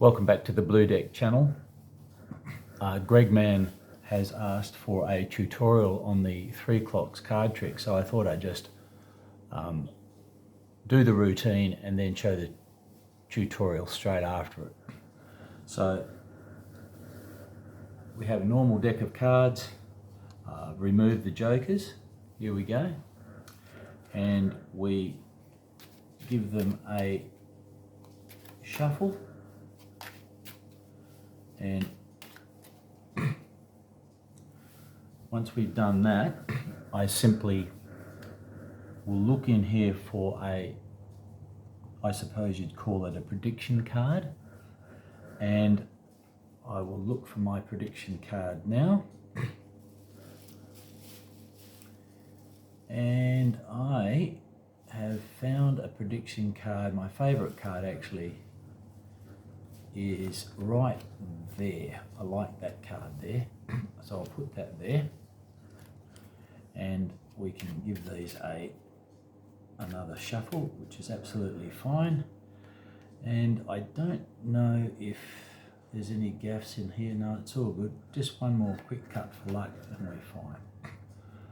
Welcome back to the Blue Deck channel. Greg Mann has asked for a tutorial on the 3 clocks card trick, so I thought I'd just do the routine and then show the tutorial straight after it. So we have a normal deck of cards, remove the jokers, here we go, and we give them a shuffle. And once we've done that, I simply will look in here for I suppose you'd call it a prediction card. And I will look for my prediction card now. And I have found a prediction card. My favourite card actually is right there. I like that card there, so I'll put that there, and we can give these another shuffle, which is absolutely fine. And I don't know if there's any gaffes in here. No, it's all good. Just one more quick cut for luck and we're fine.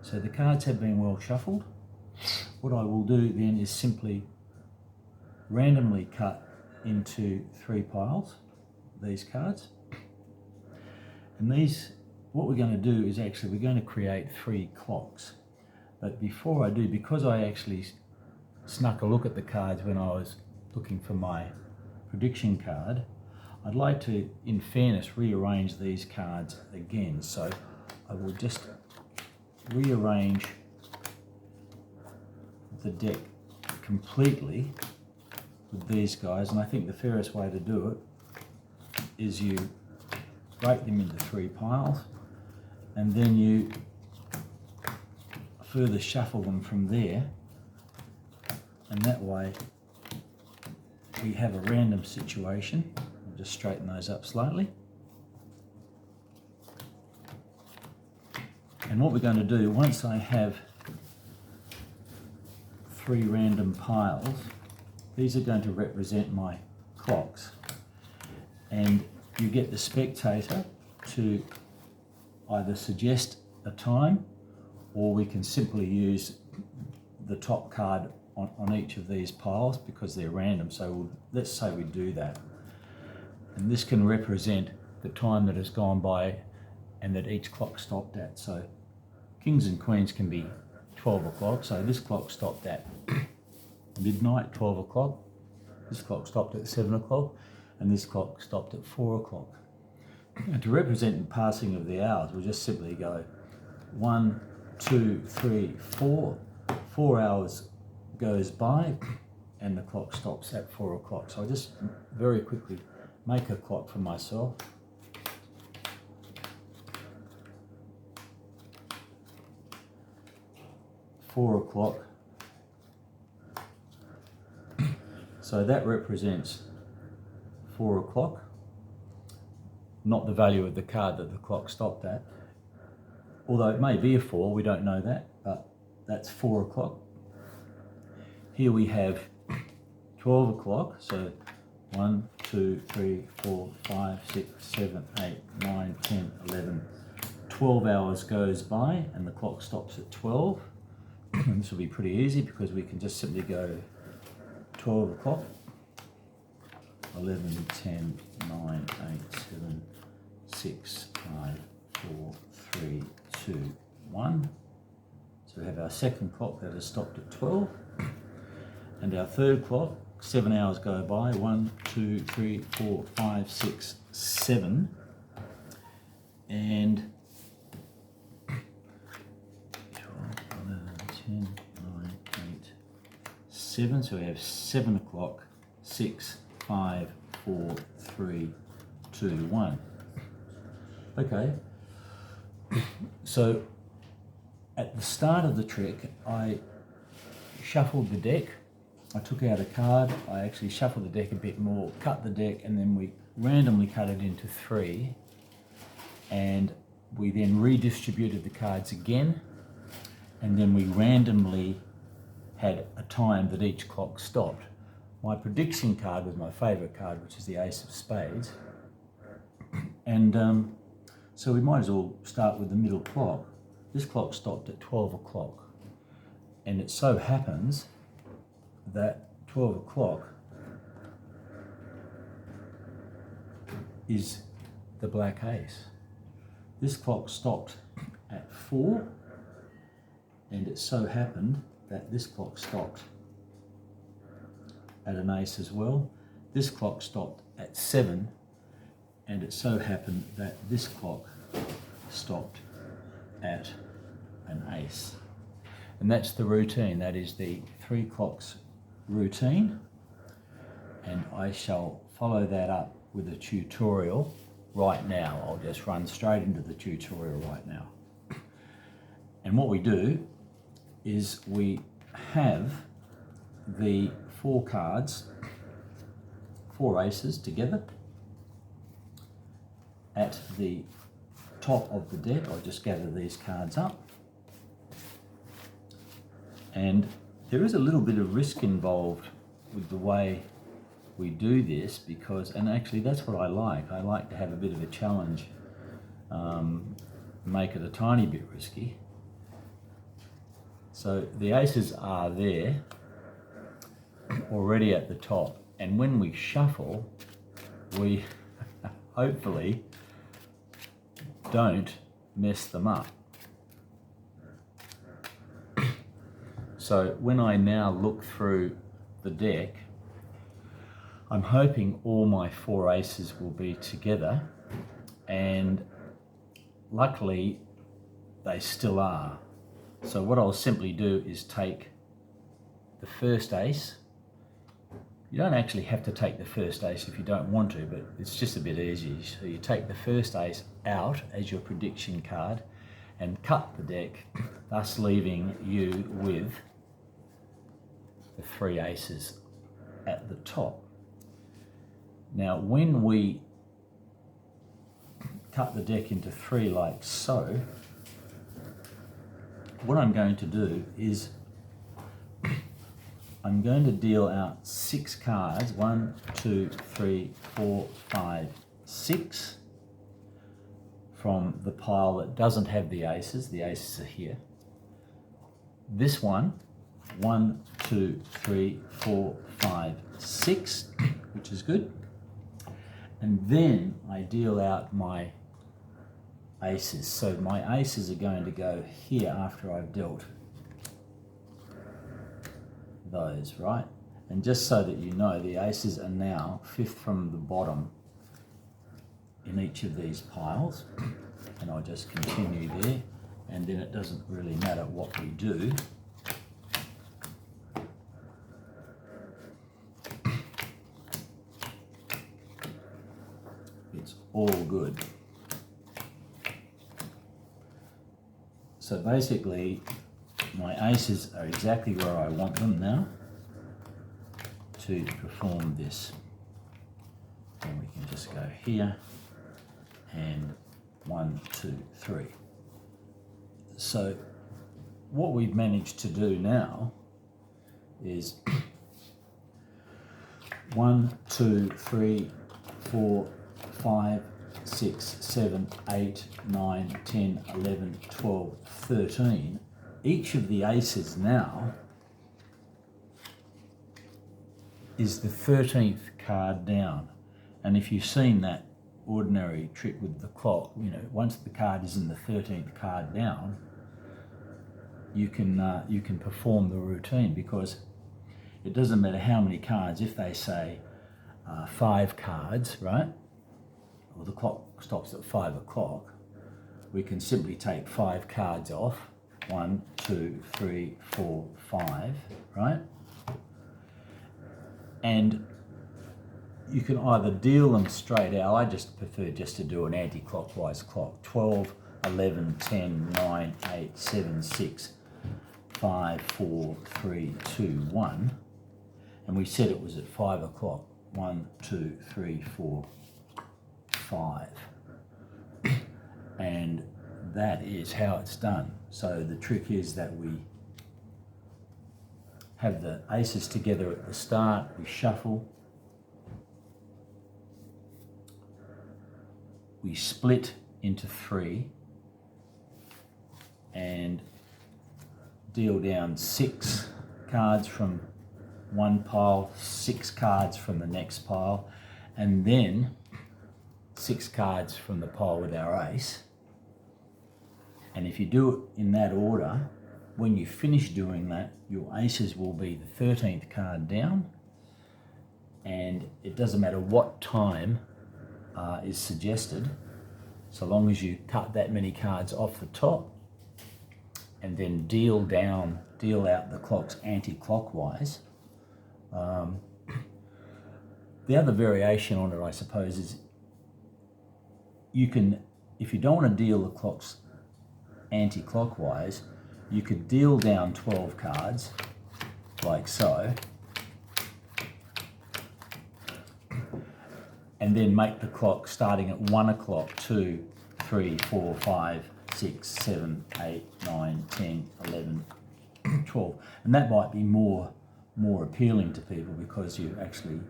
So the cards have been well shuffled. What I will do then is simply randomly cut into 3 piles, these cards. And these, what we're going to do is actually we're going to create 3 clocks. But before I do, because I actually snuck a look at the cards when I was looking for my prediction card, I'd like to, in fairness, rearrange these cards again. So I will just rearrange the deck completely with these guys, and I think the fairest way to do it is you break them into 3 piles and then you further shuffle them from there, and that way we have a random situation. I'll just straighten those up slightly. And what we're going to do, once I have 3 random piles, these are going to represent my clocks, and you get the spectator to either suggest a time, or we can simply use the top card on each of these piles because they're random. So let's say we do that, and this can represent the time that has gone by and that each clock stopped at. So kings and queens can be 12 o'clock, so this clock stopped at midnight, 12 o'clock. This clock stopped at 7 o'clock, and this clock stopped at 4 o'clock. And to represent the passing of the hours, we'll just simply go 1, 2, 3, 4. 4 hours goes by, and the clock stops at 4 o'clock. So I'll just very quickly make a clock for myself. Four o'clock. So that represents 4 o'clock, not the value of the card that the clock stopped at. Although it may be a 4, we don't know that, but that's 4 o'clock. Here we have 12 o'clock, so 1, 2, 3, 4, 5, 6, 7, 8, 9, 10, 11. 12 hours goes by and the clock stops at 12. And this will be pretty easy because we can just simply go 12 o'clock, 11, 10, 9, 8, 7, 6, 5, 4, 3, 2, 1. So we have our second clock that has stopped at 12. And our third clock, 7 hours go by, 1, 2, 3, 4, 5, 6, 7. And 10, 9, 8, 7. So we have 7 o'clock, 6, 5, 4, 3, 2, 1. Okay. So at the start of the trick, I shuffled the deck. I took out a card. I actually shuffled the deck a bit more, cut the deck, and then we randomly cut it into 3. And we then redistributed the cards again. And then we randomly had a time that each clock stopped. my prediction card was my favourite card, which is the Ace of Spades. And so we might as well start with the middle clock. This clock stopped at 12 o'clock. And it so happens that 12 o'clock is the black ace. This clock stopped at 4, and it so happened that this clock stopped at an ace as well. This clock stopped at 7, and it so happened that this clock stopped at an ace. And that's the routine. That is the 3 clocks routine, and I shall follow that up with a tutorial right now. I'll just run straight into the tutorial right now. And what we do is we have the 4 cards, 4 aces together at the top of the deck. I'll just gather these cards up. And there is a little bit of risk involved with the way we do this because, and actually that's what I like to have a bit of a challenge, make it a tiny bit risky. So the aces are there already at the top, and when we shuffle, we hopefully don't mess them up. So when I now look through the deck, I'm hoping all my 4 aces will be together, and luckily they still are. So what I'll simply do is take the first ace. You don't actually have to take the first ace if you don't want to, but it's just a bit easier. So you take the first ace out as your prediction card and cut the deck, thus leaving you with the 3 aces at the top. Now, when we cut the deck into 3 like so, what I'm going to do is I'm going to deal out 6 cards, 1, 2, 3, 4, 5, 6, from the pile that doesn't have the aces. The aces are here. This one, 1, 2, 3, 4, 5, 6, which is good. And then I deal out my aces. So my aces are going to go here after I've dealt those, right? And just so that you know, the aces are now 5th from the bottom in each of these piles. And I'll just continue there, and then it doesn't really matter what we do. It's all good. So basically, my aces are exactly where I want them now to perform this. And we can just go here and 1, 2, 3. So what we've managed to do now is 1, 2, 3, 4, 5, 6, 7, 8, 9, 10, 11, 12, 13. Each of the aces now is the 13th card down. And if you've seen that ordinary trick with the clock, you know, once the card is in the 13th card down, you can perform the routine, because it doesn't matter how many cards. If they say 5 cards, right? Well, the clock stops at 5 o'clock. We can simply take 5 cards off. 1, 2, 3, 4, 5, right? And you can either deal them straight out. I just prefer just to do an anti-clockwise clock. 12, 11, 10, 9, 8, 7, 6, 5, 4, 3, 2, 1. And we said it was at 5 o'clock. 1, 2, 3, 4, 5. And that is how it's done. So the trick is that we have the aces together at the start, we shuffle, we split into 3 and deal down 6 cards from one pile, 6 cards from the next pile, and then 6 cards from the pile with our ace. And if you do it in that order, when you finish doing that, your aces will be the 13th card down, and it doesn't matter what time is suggested, so long as you cut that many cards off the top and then deal out the clocks anti-clockwise. The other variation on it, I suppose, is you can, if you don't want to deal the clocks anti-clockwise, you could deal down 12 cards, like so, and then make the clock starting at 1 o'clock, 2, 3, 4, 5, 6, 7, 8, 9, 10, 11, 12. And that might be more appealing to people because you're actually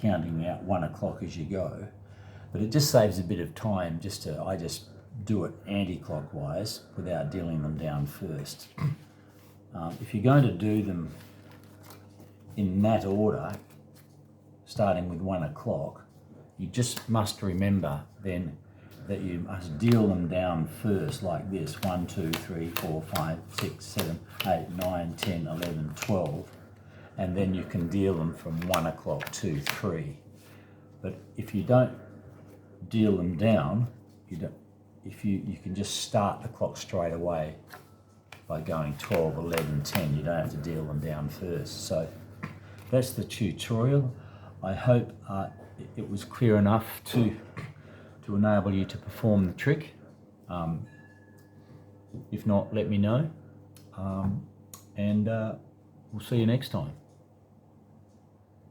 counting out 1 o'clock as you go. But it just saves a bit of time I just do it anti-clockwise without dealing them down first. If you're going to do them in that order, starting with 1 o'clock, you just must remember then that you must deal them down first, like this: 1, 2, 3, 4, 5, 6, 7, 8, 9, 10, 11, 12, and then you can deal them from 1 o'clock, 2, 3. But if you don't deal them down, you can just start the clock straight away by going 12, 11, 10. You don't have to deal them down first. So that's the tutorial. I hope it was clear enough to enable you to perform the trick. If not, let me know, and we'll see you next time.